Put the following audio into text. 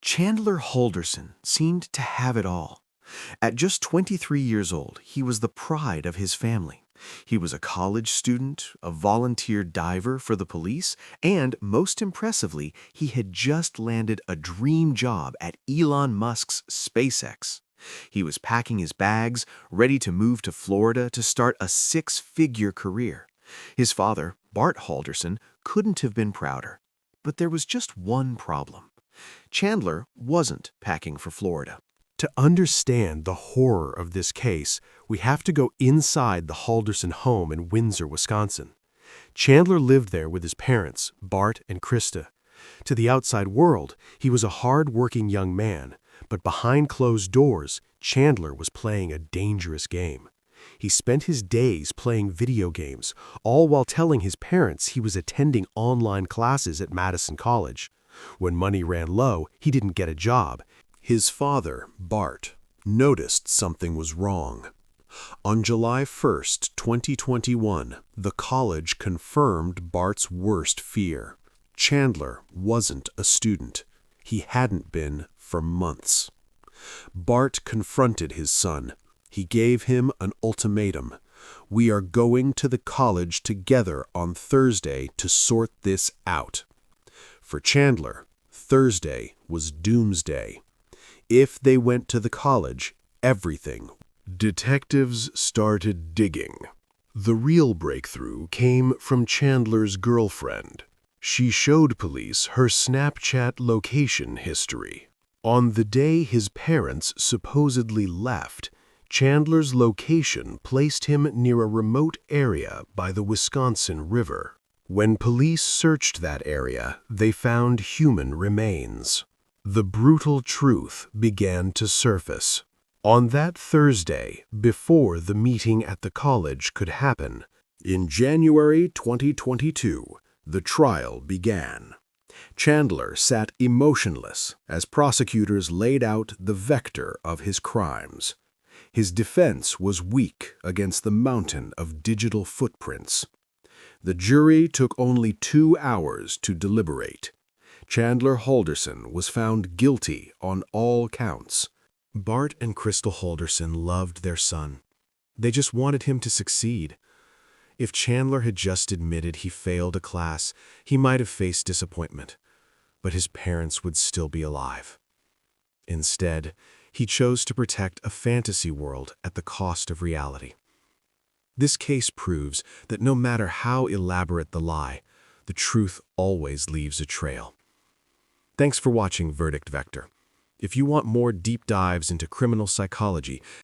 Chandler Halderson seemed to have it all. At just 23 years old, he was the pride of his family. He was a college student, a volunteer diver for the police, and, most impressively, he had just landed a dream job at Elon Musk's SpaceX. He was packing his bags, ready to move to Florida to start a six-figure career. His father, Bart Halderson, couldn't have been prouder. But there was just one problem. Chandler wasn't packing for Florida. To understand the horror of this case, we have to go inside the Halderson home in Windsor, Wisconsin. Chandler lived there with his parents, Bart and Krista. To the outside world, he was a hard-working young man, but behind closed doors, Chandler was playing a dangerous game. He spent his days playing video games, all while telling his parents he was attending online classes at Madison College. When money ran low, he didn't get a job. His father, Bart, noticed something was wrong. On July 1, 2021, the college confirmed Bart's worst fear. Chandler wasn't a student. He hadn't been for months. Bart confronted his son. He gave him an ultimatum. "We are going to the college together on Thursday to sort this out." For Chandler, Thursday was doomsday. If they went to the college, everything. Detectives started digging. The real breakthrough came from Chandler's girlfriend. She showed police her Snapchat location history. On the day his parents supposedly left, Chandler's location placed him near a remote area by the Wisconsin River. When police searched that area, they found human remains. The brutal truth began to surface. On that Thursday, before the meeting at the college could happen, in January 2022, the trial began. Chandler sat emotionless as prosecutors laid out the vector of his crimes. His defense was weak against the mountain of digital footprints. The jury took only 2 hours to deliberate. Chandler Halderson was found guilty on all counts. Bart and Crystal Halderson loved their son. They just wanted him to succeed. If Chandler had just admitted he failed a class, he might have faced disappointment, but his parents would still be alive. Instead, he chose to protect a fantasy world at the cost of reality. This case proves that no matter how elaborate the lie, the truth always leaves a trail. Thanks for watching Verdict Vector. If you want more deep dives into criminal psychology,